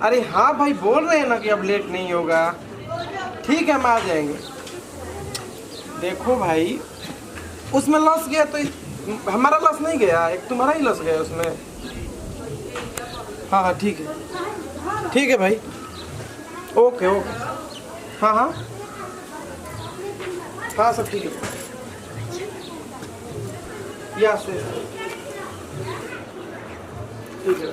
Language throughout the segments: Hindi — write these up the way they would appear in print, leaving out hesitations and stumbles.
अरे हाँ भाई बोल रहे हैं ना कि अब लेट नहीं होगा। ठीक है हम आ जाएंगे। देखो भाई उसमें लॉस गया तो हमारा लॉस नहीं गया, एक तुम्हारा ही लॉस गया उसमें। हाँ हाँ ठीक है भाई। Okay okay. हाँ हाँ हाँ सब ठीक है। या ठीक है।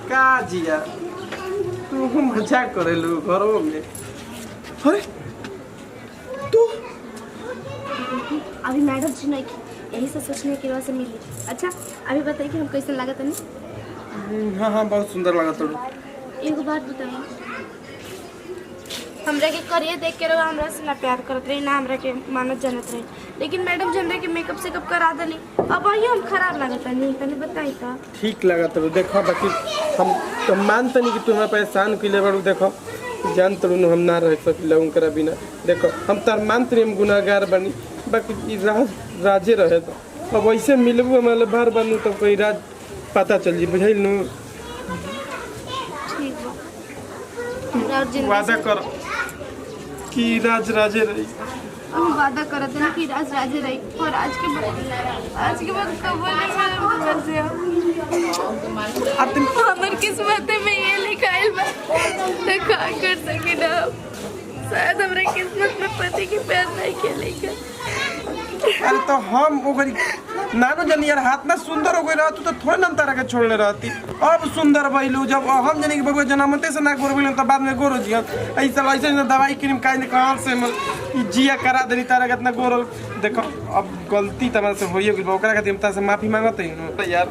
का जिया तू मजाक करेलू घरों में। अरे तू अभी मैडम जी नहीं की यही से सोचने की वजह से मिली। अच्छा अभी बताइए कि हम कैसे लगा था नहीं। हाँ हाँ बहुत सुंदर लगा तो। एक बात बताइए, हमरा के करिए देख के रहो हमरा से ना प्यार करत रही ना हमरा के मानत जानत रही, लेकिन मैडम जन रहे कि मेकअप सेकअप करा दली अब वही हम खराब लागत नहीं तनी बताई तो। ठीक लगा तो देखो बाकी हम मानते नहीं कि तुम्हें परेशान के लिए बड़ू। देखो जान तो हम ना रह सकिला उनकरा बिना। देखो हम तार मानते हम गुनाहगार बनी, बाकी राजे रहे तो अब वैसे मिलबू हमारे बार बनू तो कोई राज पता चल जी बुझल नू। वादा कर कि राज राजे रही। हम वादा करते हैं कि राज राजे रही और आज के बाद कब नहीं हमार किस्मत में ये लिखाइल बा तो का कर सके ना। शायद हमारे किस्मत में पति की प्यार नहीं के लेकर। अरे तो हम ओकरी नानो जन यार हाथ ना सुंदर हो गई रहतू तो थोड़े ना तारा के छोड़ले रहती। अब सुंदर भइलू जब हम जने कि बबुआ जन्मते से ना गोर भइलू तो बाद में गोरो जिया ऐसे दवाई क्रीम काहे ने कहां से जिया करा देनी तारा के इतना गोर। देखो अब गलती तमन से होई गेल ओकरा के हम से माफी मांगत है यार।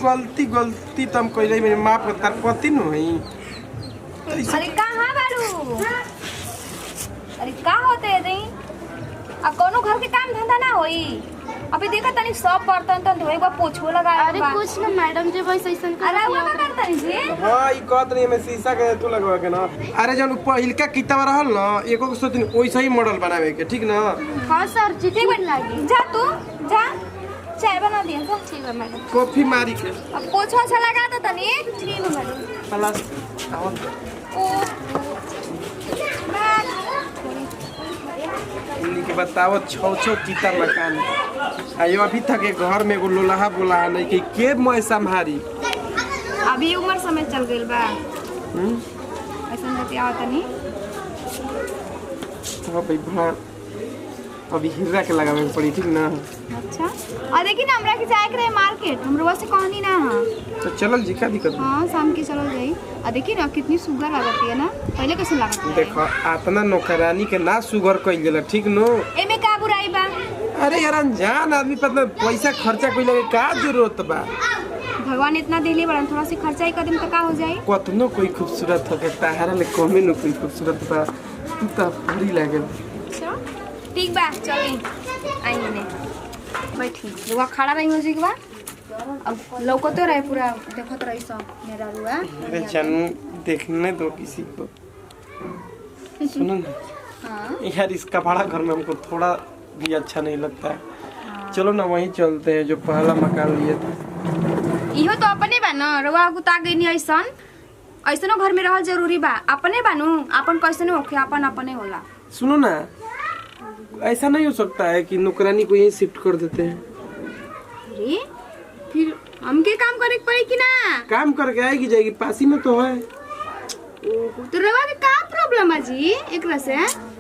गलती तुम कइले में माफ कर पति न होई। अरे कहां बारू? अरे का होते रे आ कोनो घर के काम धंधा ना होई। अभी देखा तनी सब बर्तन तो धोए बा पोछो लगा। अरे कुछ ना मैडम जी वैसे ऐसन कर। अरे वो का करता नी जी। हां ई कहत नहीं मैं शीशा के तू लगवा के ना। अरे जन पहिलका किताब रहल ना एको को सोचनी ओइसे ही मॉडल बनावे के ठीक ना। हां सर जी ठीक बन लागी। जा तू जा चाय बना दिया जा। ठीक है मैडम। कॉफी मारी के अब पोछो से लगा दो तनी। ठीक है मैडम। प्लस ओ के बताओ छो चिता मकान आयो अभी तक घर में एगो लोलाहा बोला नहीं कि के मैं संभारी। अभी उम्र समय चल गइल बा। ऐसा बतिया तनी तो भाई भला अभी हीरा के लगावे पड़ी ठीक ना। अच्छा और देखी ना हमरा के जाए के रहे मार्केट हमरो से कहनी ना। हां तो चलल जी का दिक्कत। हां शाम के चलो जाई। और देखी ना कितनी सुगर लागती है ना, पहले कैसे लागत है। देखो आतना नौकरानी के ना सुगर कइल गेल ठीक नो। एमे का बुराई बा? अरे यार अनजान आदमी पर पैसा खर्चा कइले के का जरूरत बा। भगवान इतना देले बड़न थोड़ा सी खर्चा ही कदम तो का हो जाए। कतनो कोई खूबसूरत हो के ताहारा ले कमे न कोई खूबसूरत बा तू त पूरी लागल। अच्छा ठीक बा चली आई ने बैठी रुआ खड़ा रही हो जी के बा। अब लौकत रहे पूरा देखत रही सब मेरा रुआ। अरे जानू देखने दो किसी को। सुनो ना हां यार इस कबाड़ा घर में हमको थोड़ा भी अच्छा नहीं लगता है। चलो ना वहीं चलते हैं जो पहला मकान लिए थे। इहो तो अपने बा न रुआ गुता गइनी ऐसन ऐसनो घर में रहल जरूरी बा। अपने बानू अपन कैसे होखे अपन अपने होला। सुनो ना ऐसा नहीं हो सकता है कि नौकरानी को यहीं शिफ्ट कर देते हैं। अरे फिर हमके काम करे के पड़ी कि ना? काम करके आएगी जाएगी पासी में तो है। तो रवा के का प्रॉब्लम है जी एकरा से?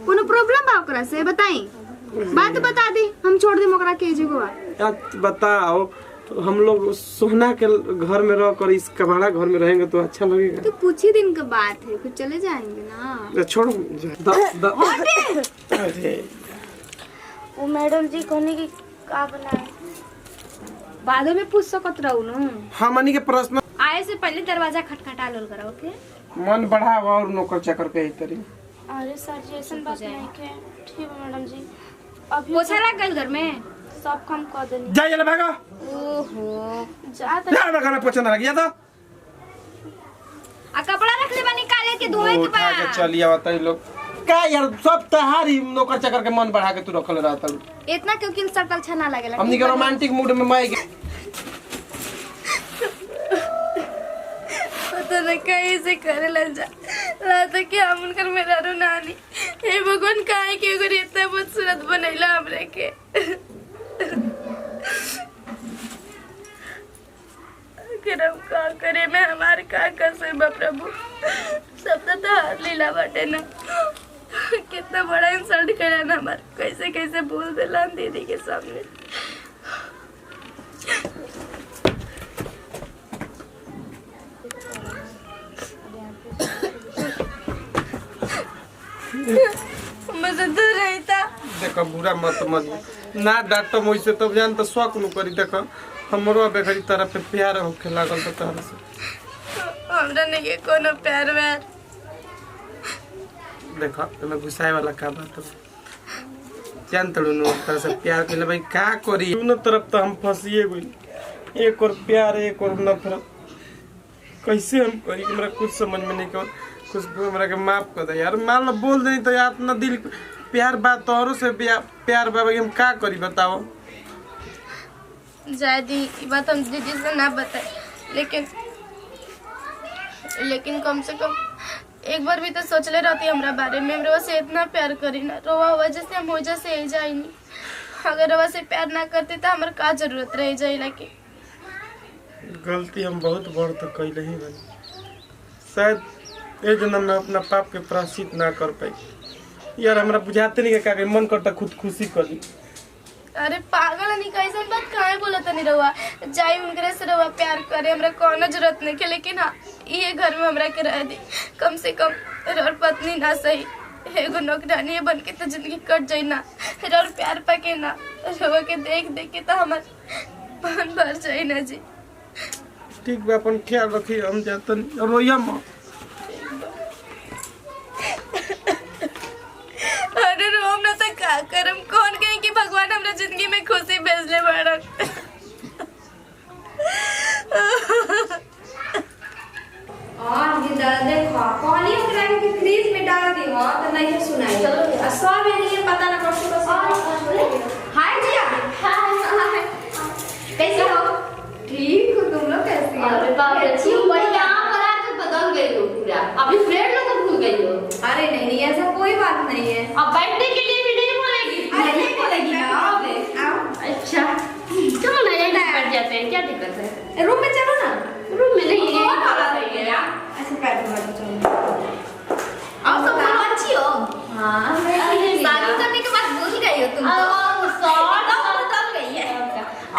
कोनो प्रॉब्लम बा ओकरा से बताई बात बता दी हम छोड़ दे ओकरा के जगह। बताओ हम लोग सोना के घर में रहकर इस कबाड़ा घर में रहेंगे तो अच्छा लगेगा। तो कुछ ही दिन का बात है फिर चले जाएंगे ना। छोड़ो अरे वो मैडम जी कहने की का बनाए बाद में पूछ सकत रहू न। हमनी के प्रश्न आए से पहले दरवाजा खटखटा लोल करा ओके। मन बढ़ावा और नौकर चाकर के तरी। अरे सर जी ऐसन बात नहीं के। ठीक है मैडम जी अभी पोछा लग गइल घर में सब काम कर देनी। जा चले भागो। ओहो जा त ना घर में पोछा ना लगिया तो आ कपड़ा रख ले बा निकाले के धोए के बा। उठा के चलिए आवता लोग। का यार सब तहारी नौकर चाकर के मन बढ़ा के तू रखल रहत इतना क्यों किल सकल छना लागेला हमनी के रोमांटिक मूड में मैं पता नहीं कैसे करे लग जा रात के हम उनकर मेरा रो नानी हे भगवान काहे के अगर इतना खूबसूरत बनैला हमरे के करम का करे मैं हमार का कैसे बा प्रभु सब तो हार लीला बाटे ना कितना बड़ा इंसल्ट करा ना हमार कैसे कैसे बोल देला दीदी के सामने मजा तो रहता देखो बुरा मत ना डांटो मुझसे तब जान तो शौक न करी देखो हमरो बेघरी तरफ पे प्यार होखे लागल तो तहर से हमरा नहीं के कोनो प्यार व्यार देखो तुम्हें गुस्साए वाला का बात है जान तड़ू नो तरह से प्यार के भाई का करी दोनों तरफ तो हम फंसिए गई एक और प्यार एक और नफरत कैसे हम करी हमरा कुछ समझ में नहीं कर कुछ हमरा के माफ कर दे यार मान लो बोल दे तो यार अपना दिल प्यार बात तोहरों से प्यार बाबा हम का करी बताओ जादी ये बात हम दीदी से ना बताए लेकिन कम से कम एक बार भी तो सोचले रहती हमरा बारे में रोवा से इतना प्यार करी ना रोवा वजह से हम वजह से ही जाई नहीं अगर रोवा से प्यार ना करती तो हमारे का जरूरत रह जाइला की गलती हम बहुत बड़ तो कैले ही बनी शायद ये जन्म में अपना पाप के प्रायश्चित ना कर पाई यार हमरा बुझाते नहीं का मन करता खुद खुशी करी अरे पागल नहीं कैसे बात काहे बोलत नहीं रहुआ जाई उनकरे से रहुआ प्यार करे हमरा कोनो जरूरत नहीं के लेकिन हाँ ये घर में हमरा के रह दी कम से कम और पत्नी ना सही एगो नौकरानी बन के तो जिंदगी कट जाई ना और प्यार पाके ना रहुआ के देख देख के तो हमार मन भर जाई ना जी ठीक बा अपन ख्याल रखी हम जातन रोइया मां अरे रोम ना तो का करम कौन कहे कि भगवान हमरा जिंदगी में खुशी भेजले बाड़न और ये देखो पॉलियम ग्राम के फ्रीज में डाल दी हो तो नहीं सुनाई चलो सब ये पता ना कौन सी हाय जी हाय कैसे हो ठीक हो तुम लोग कैसे हो अरे बाप रे अच्छी हो बड़ी यहाँ पर आके बदल गई हो पूरा अभी फ्रेंड लोग तो भूल गई हो अरे नहीं ऐसा कोई बात नहीं है अब बैठने के लिए भी नहीं बोलेगी अरे नहीं बोलेगी ना आओ अच्छा चलो ना यहीं बैठ जाते हैं क्या दिक्कत है रूम में चलो ना रूम में नहीं कौन है वाला सही है यार अच्छा बैठो चलो आओ सब बोलो अच्छी हो हाँ शादी करने के बाद भूल गई हो तुम तो बदल गई है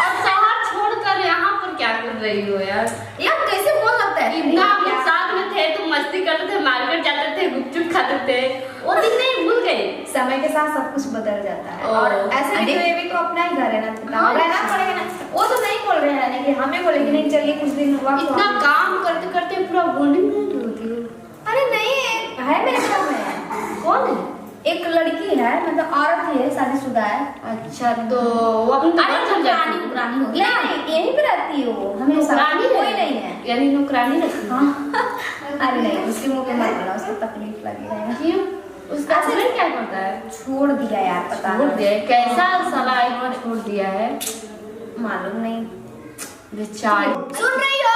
और शहर छोड़कर यहाँ पर क्या कर रही हो यार यार कैसे बोल लगता है इतना हम लोग साथ में थे तुम मस्ती करते थे मार्केट जाते थे गुपचुप खाते थे वो दिन नहीं भूल गए समय के साथ सब कुछ बदल जाता है ओ, और ऐसे भी तो ये भी तो अपना ही घर है ना रहना पड़ेगा ना वो तो नहीं बोल रहे हैं ना कि हमें बोलेंगे नहीं चलिए कुछ दिन वक्त इतना काम करते करते पूरा बॉन्डिंग नहीं होती है अरे नहीं है मेरे घर में कौन है एक लड़की है मतलब औरत ही है शादीशुदा है अच्छा तो वो अपने अरे घर चल जाती नौकरानी है नौकरानी हो नहीं यहीं पे रहती है वो हमेशा नौकरानी कोई नहीं है यानी नौकरानी रखी है हाँ अरे नहीं उसके मुंह पे मत बोला उसको तकलीफ लगेगा क्यों उसका हस्बैंड क्या करता है छोड़ दिया यार पता छोड़ नहीं दिया है। कैसा साला इन्होंने छोड़ दिया है मालूम नहीं बेचारी सुन रही हो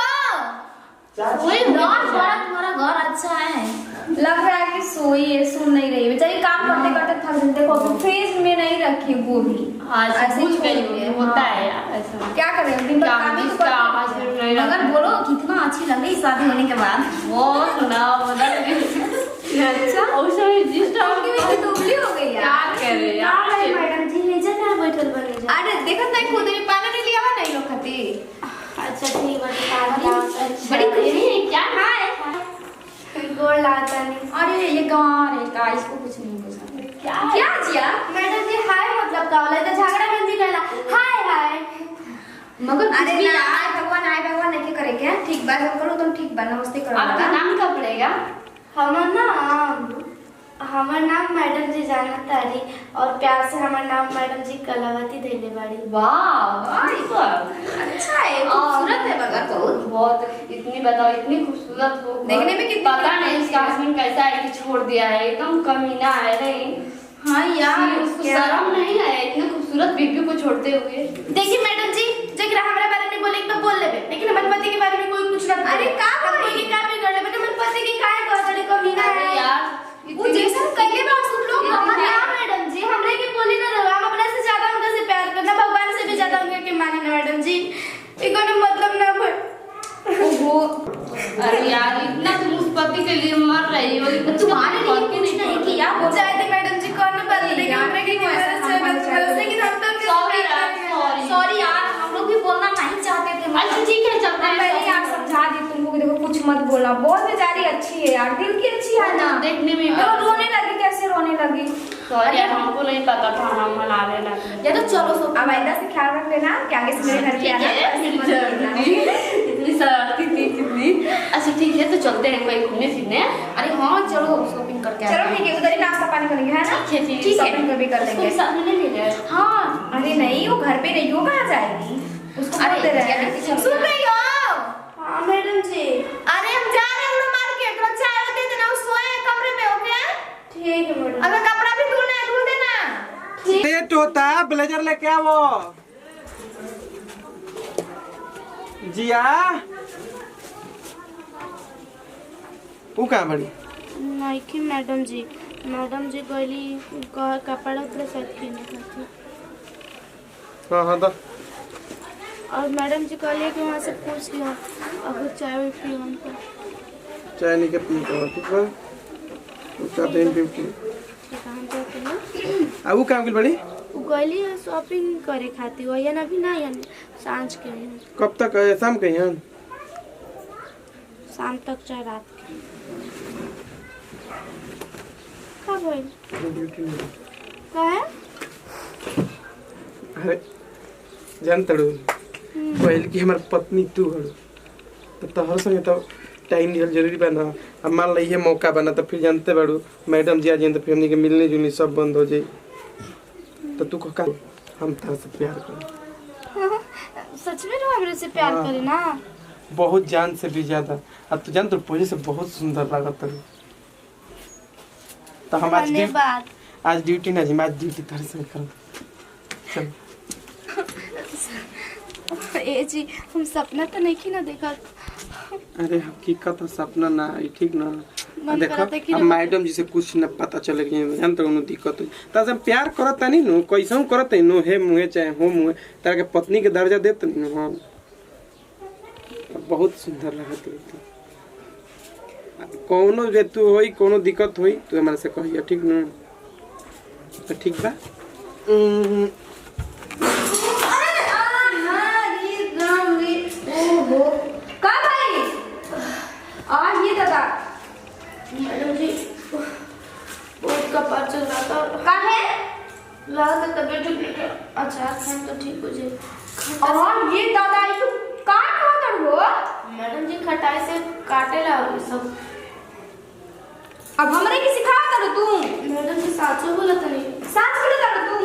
कोई तुम्हारा घर अच्छा है लग रहा है कि सोई है सुन नहीं रही बेचारी काम करते करते थक जाती देखो अभी फ्रिज में नहीं रखी वो भी आज ऐसे ही भूल छोड़ गई दिए, होगी, होता हाँ। है यार ऐसा क्या करें दिन भर क्या काम ही तो इसका करते आवाज हैं। फिर नहीं रहा। मगर बोलो कितना अच्छी लग रही शादी होने के बाद वो सुना बदल गई अच्छा और सब जिस टाइम की भी दुबली हो गई क्या करे यार मैडम जी ले जा बैठल बने जा अरे देखत नहीं खुद ने पानी नहीं लिया नहीं लोग खाती अच्छा ठीक है बड़ी खुशी है क्या हाय गोड़ लाता नहीं अरे ये गंवार है का इसको कुछ नहीं बोल क्या जिया मैडम जी हाय मतलब का वाला तो झगड़ा में जी कहला हाय हाय मगर अरे ना आए भगवान नहीं करे क्या ठीक बात हम करो तुम ठीक बा नमस्ते करो आपका नाम क्या पड़ेगा हमार नाम मैडम जी जानत तारी और प्यार से हमार नाम मैडम जी कलावती देले बाड़ी। वाह अच्छा है खूबसूरत है मगर बहुत बहुत इतनी बताओ इतनी खूबसूरत हो देखने में कितनी पता नहीं इसका हस्बैंड कैसा है के छोड़ दिया है, एकदम कमीना है रे। हाँ यार उसको शर्म नहीं आया इतने खूबसूरत बीबी को छोड़ते हुए। देखिए मैडम जी, जगह हमारे बारे में बोले तो बोल लेबे, लेकिन हमारे पति के बारे में कोई कुछ ना। अरे का कोई के का भी कर लेबे, हमारे पति के काहे कहतड़े कमीना है यार वो जैसा कइले बा सब लोग ना मैडम जी, हमरे के बोली ना रहो, हम अपने से ज्यादा उनका से प्यार करना, भगवान से भी ज्यादा उनके के माने ना मैडम जी। एको ने मतलब ना ओहो अरे यार इतना तुम उस पति के लिए मर रही हो, तुम्हारे लिए कुछ नहीं किया हो जाए थे मैडम जी, कौन बात नहीं हमरे के वजह से, लेकिन हम तो सॉरी यार, हम लोग भी बोलना नहीं चाहते थे। अच्छा ठीक है चलते हैं। मैंने यार समझा दी तुमको कि देखो कुछ मत बोलना, बहुत बेचारी अच्छी है यार, दिल की अच्छी है ना। देखने में तो रोने लगी, कैसे रोने लगी? सॉरी यार, हमको नहीं पता था, हम मनाने लगे। या तो चलो सो अब आइंदा से ख्याल रख लेना कि आगे से मेरे घर पे आना। इतनी शरारती थी कितनी। अच्छा ठीक है, तो चलते हैं कहीं घूमने फिरने। अरे हाँ चलो शॉपिंग करके चलो ठीक है, उधर ही नाश्ता पानी करेंगे है ना। ठीक है शॉपिंग भी कर लेंगे। साथ में ले गए। हाँ अरे नहीं, वो घर पे नहीं, वो कहाँ जाएगी, उसको बोलते रहे। सुन रही हो? हाँ मैडम जी। अरे हम जा रहे हैं मार्केट, थोड़ा चाय दे देना, सोए हैं कमरे में, ओके? ठीक है मैडम। अगर कपड़ा भी धुलना है धुल देना। ते तोता ब्लेजर लेके आवो। जिया वो कहाँ बड़ी? नहीं कि मैडम जी गली कपड़ा उपड़ा साथ किने खाती। हाँ तो और मैडम जी कहलिए कि वहाँ से पूछ लियो अगर चाय भी पी तो। चाय नहीं के पी तो ठीक बा, उसका दिन पे पी। कहाँ जाते हैं? अब वो कहाँ बड़ी? गली शॉपिंग करे खाती हो या अभी ना या सांझ के हैं? कब तक है? शाम के हैं? शाम तक चाहे रात के। कब होई? का है? अरे जान तड़ू पहले की हमार पत्नी तू हड़ू, तो तोहर संगे तो टाइम दिहल जरूरी बना। अब मान ली मौका बना तो फिर जानते बाड़ू मैडम जी आ जाए तो फिर हमनी के मिलने जुलने सब बंद हो जाए। तो तू को का हम तरह से प्यार कर। सच में तो हमरे से प्यार हाँ। करे ना? बहुत जान से भी ज्यादा। अब तू जान तो पहले से बहुत सुंदर लागत है। तो हम आज ड्यूटी ना जी, आज ड्यूटी तरह से कर। चल ए जी हम सपना तो नहीं की ना देखा। अरे हकीकत सपना ना है, ठीक ना? मन करता है कि देखो अब मैडम जी से कुछ न पता चले कि जान तो कोनो दिक्कत हो त हम प्यार करत नहीं नो, कैसे करत नो हे मुहे चाहे हो मुहे तारा के पत्नी के दर्जा देत नहीं। हां बहुत सुंदर लगत है। कोनो जे तू होई कोनो दिक्कत होई तू हमरा से कहिया, ठीक ना? तो ठीक बा। का भाई आज ये दादा मैडम जी बहुत कपार चल रहा था, का है लगा था तबीयत ठीक नहीं था। अच्छा खान तो ठीक हो जाए। और ये दादा ये तो का कर हो? मैडम जी खटाई से काटे ला सब। अब हमरे की सिखा कर तू? मैडम जी साचो बोला था नहीं। सांस के कर तू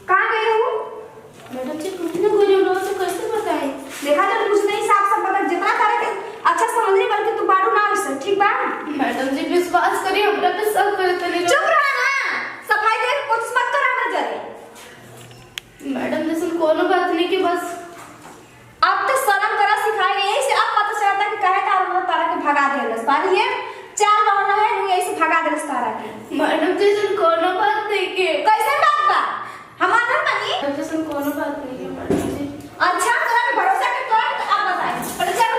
कहां गई हो? मैडम जी कुछ ना कोई लोग से कैसे बताए? देखा तो कुछ नहीं, साफ साफ बता, जितना करे के अच्छा समझ बल्कि तू बाड़ू ना इस ठीक बा। मैडम जी विश्वास करिए, हमरा पे सब करते नहीं। चुप रह ना, सफाई दे कुछ मत कर हमरे जरे। मैडम जैसे कोनो बात नहीं कि बस अब तो शर्म करा सिखाई यही से अब पता चलता कि काहे तारा के भगा देलस पानी ये चाल रहना है नु यही से भगा देलस तारा के। मैडम जैसे कोनो बात नहीं के। कैसे बात बा हमार घर बनी? मैडम जैसे कोनो बात नहीं के मैडम जी। अच्छा तोरा पे भरोसा के कर अब बताई पहले चल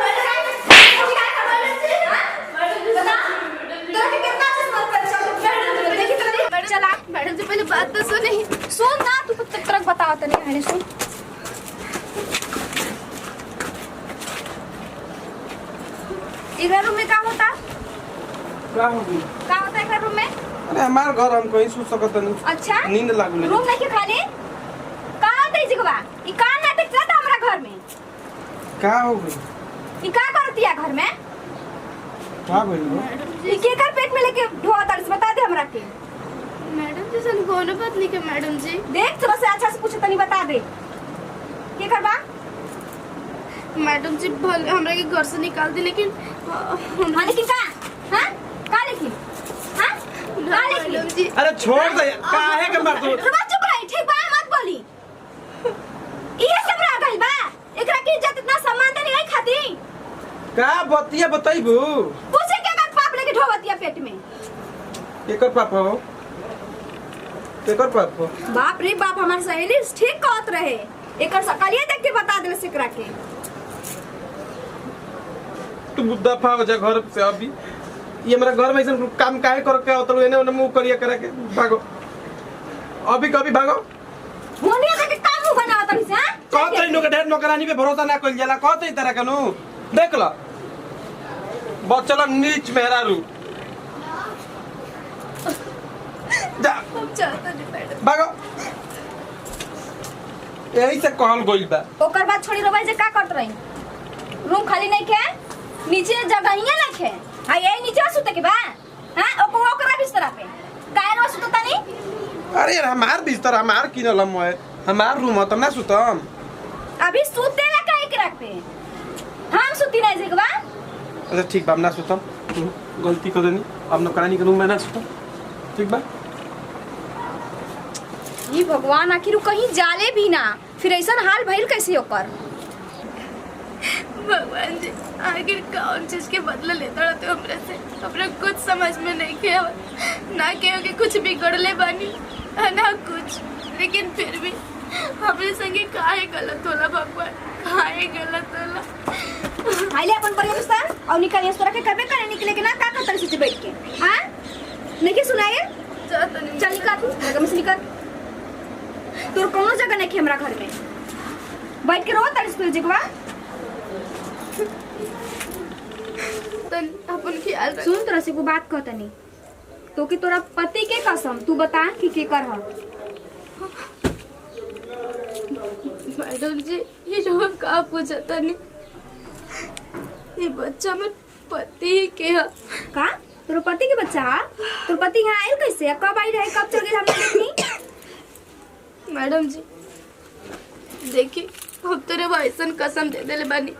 मैडम जी बता तोरा के कितना से मत कर चल देखी तो चला। मैडम जी पहले बात तो सुनी। सुन ना तू तब तक बताओ तो नहीं है। सुन इधर रूम में क्या होता? का हो गई? क्या होता है इधर रूम में? अरे हमार घर हम कहीं सो सकत नहीं। अच्छा नींद लागले। रूम नहीं के खाली कहां होता है जगवा? ई का नाटक चलता हमरा घर में? का हो गई? ई का करती है घर में? का भइल हो? ई के कर पेट में लेके ढोआ तड़स बता दे हमरा के। मैडम जी सन कोनो बात नहीं के मैडम जी। देख थोड़ा से अच्छा से पूछ तनी बता दे के करबा। मैडम जी भले हमरा के घर से निकाल दी, लेकिन हां लेकिन का हां का लेकिन छोड़ दे काहे के मार तू रुआ चुप रही ठीक बा मत बोली ये सब रह गइल बा एकरा की इज्जत इतना सम्मान देनी नहीं खाती का बतिया बताइबू पूछे के का पाप लेके ढोवतिया पेट में केकर पाप हो केकर पाप हो बाप रे बाप हमार सहेली ठीक कहत रहे एकर सकलिए देख के बता देले सिकरा के तू बुद्धा फा हो जा घर से अभी ये मेरा घर में ऐसा काम काहे कर के होतल एने ओने मुंह करिया करे के भागो अभी कभी भागो मोनिया देख के काम मुंह बनावत रही से हां कहत है नो के ढेर नौकरानी पे भरोसा ना कइल जाला कहत है तरह कनु देख ला बचल नीच मेहरारू जा हम चाहता नहीं मैडम भागो यही से कहल गइल बा ओकर बाद छोड़ी रबाई जे का करत रही रूम खाली नहीं के नीचे जगहिया ना खे हां यही नीचे सुते के बा हां ओकरा बिस्तर पे काहे रो सुतता नहीं अरे यार हमार बिस्तर हमार किनल हम हमार रूम ह त ना सुतम अभी सुते ना काहे के रख पे हम सुती नहीं जगवा अच्छा ठीक बा हम ना सुतम गलती कर देनी अब नौकरानी के रूम में ना सुतम ठीक बा ये भगवान आखिर कहीं जाले भी ना फिर ऐसा हाल भइल कैसे ओकर भगवान जी आखिर कौन चीज के बदला लेता रहते हो हमरे से अपने कुछ समझ में नहीं किया ना कहो कि कुछ बिगड़ले बानी ना कुछ लेकिन फिर भी हमरे संगे काहे गलत होला भगवान काहे गलत होला आइले अपन परिवार और निकलिए तोरा के करबे करे निकले के ना का करत से बैठ के हां नहीं के सुनाए चल निकल तू जगह में से निकल तोर कोनो जगह नहीं हमरा घर में बैठ के रो तड़िस पे जगवा तन अपन ख्याल रख सुन तोरा से को बात कहता नहीं तो कि तोरा पति के कसम तू बता कि के कर ह मैडम जी ये जो का पूछा तनी ये बच्चा में पति के है का तोर पति के बच्चा तोर पति यहाँ आयल कैसे कब आई रहे कब चल गए हमने देखनी मैडम जी देखिए हम तेरे भाईसन कसम दे देले बानी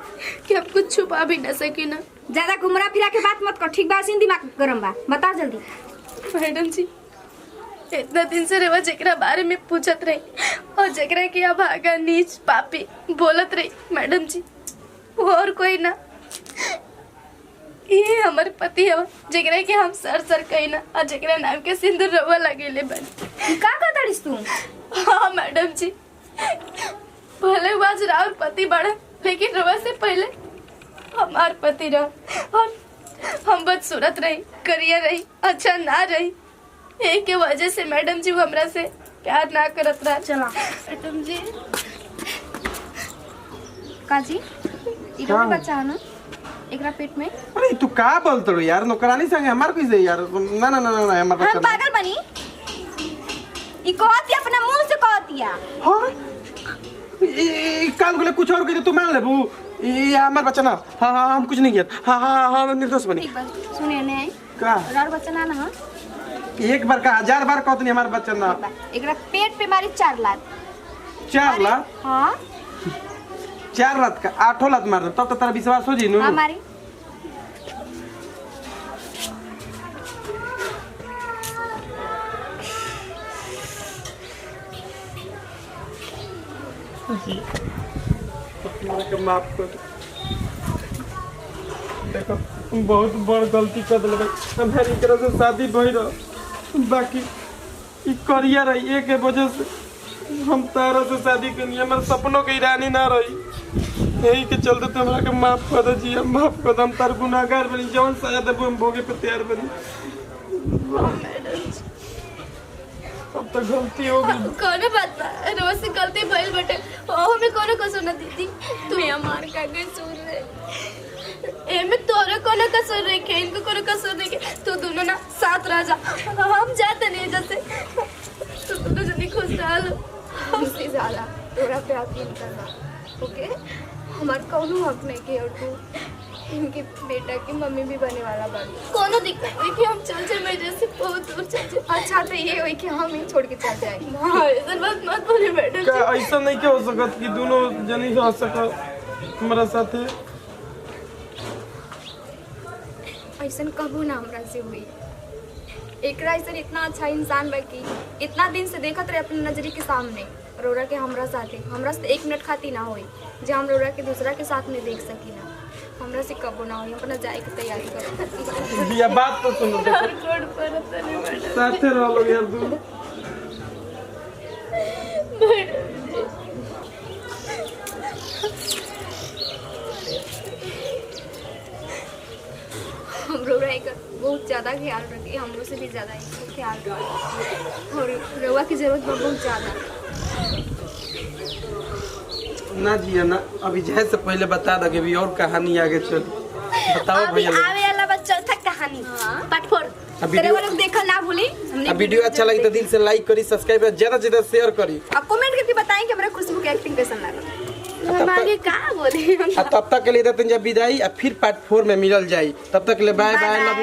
कि हम कुछ छुपा भी न सकी ना ज्यादा घुमरा फिरा के बात मत कर ठीक बा सिंह दिमाग गरम बा बता जल्दी मैडम जी इतना दिन से रेवा जकरा बारे में पूछत रही और जकरा के अब भागा नीच पापी बोलत रही मैडम जी वो और कोई ना ये हमारे पति है जकरा के हम सर सर कही ना और जकरा नाम के सिंदूर रवा लगेले बनी का कहतड़िस तू हाँ मैडम जी भले बाज राउर पति बड़ा लेकिन रवा से पहले हमार पति रहा और हम बदसूरत रही करिया रही अच्छा ना रही यही के वजह से मैडम जी वो हमरा से प्यार ना करत रहा चला मैडम जी काजी इधर बच्चा है ना एकरा पेट में अरे तू का बोलत रो यार नौकरानी संगे हमार कैसे यार ना ना ना ना हमार हम बच्चा पागल बनी ई कहती अपना मुंह से कहतिया हां काल को कुछ और कह तू मान लेबू ये हमार बच्चा ना हां हां हम कुछ नहीं किया हां हां हां मैं निर्दोष बनी ठीक बात सुनिए ने का रार बच्चा ना ना एक बार का 1000 बार कहत नहीं हमार बच्चा ना एकरा पेट पे मारी 4 लात 4 लाख हां 4 लाख का 8 लाख मार तब तो तेरा विश्वास हो जी नु हमारी माफ कर देखो बहुत बड़ गलती कर दिल हमारी तरह से शादी भई रह बाकी ई करिया रही एक वजह से हम तारा से शादी करनी हमारे सपनों की रानी ना रही यही के चलते तुम्हारा के माफ कर दो जी हम माफ कर दो हम तार गुनाहगार बनी जवन शायद अब हम भोगे पे तैयार बनी अब तो गलती हो गई कौन बात बा रोज से गलती भइल बटे ओहो में कोनो कसूर न दीदी तू हमार का कसूर रे एमे तोरे कोनो कसूर रे के इनको कोनो कसूर नहीं के तू दोनों ना साथ रह जा हम जाते नहीं जैसे तू दोनों जनी खुश रह लो हमसे ज्यादा तोरा प्यार नहीं करना ओके हमार कौनो हक नहीं के और तू इनके बेटा की मम्मी भी बने वाला बाड़ी कोनो दिक्कत नहीं कि हम चल जाए मेरे से बहुत दूर चल जाए अच्छा तो ये हुई कि हम ही छोड़ के चल जाए हाँ ऐसा बात मत बोले मैडम का ऐसा नहीं क्या हो सकत कि दोनों जनी रह सकत हमारा साथे ऐसा कबू ना हमरा से हुई एकरा ऐसे इतना अच्छा इंसान बा कि इतना दिन से देखत रहे अपनी नजरी के सामने रोरा के हमरा से 1 मिनट खाती ना होई जे हम रोरा के दूसरा के साथ में देख सकी ना हमरा से कबो ना होई अपना जाए की तैयारी करो बिया बात तो सुनो साथे रह लो यार तू हम रोरा एक बहुत ज़्यादा ख्याल रखी हमरो से भी ज़्यादा इसको ख्याल रखी और रोवा की जरूरत बा बहुत ज़्यादा। ना जिया ना अभी जाए से पहले बता दे अभी और कहानी आगे चल बताओ अभी भैया लोग। आवे वाला बच्चा था कहानी पार्ट 4। अब तेरे वीडियो वालों देखा ना भूली अब वीडियो अच्छा लगी तो दिल से लाइक करी सब्सक्राइब करी ज्यादा से ज्यादा शेयर करी अब कमेंट करके बताएं कि हमारा खुशबू की एक्टिंग कैसा लगा। हम आगे का बोले तब तक के लिए देते हैं जब विदाई और फिर पार्ट 4 में मिलल जाई तब तक के लिए बाय बाय लव।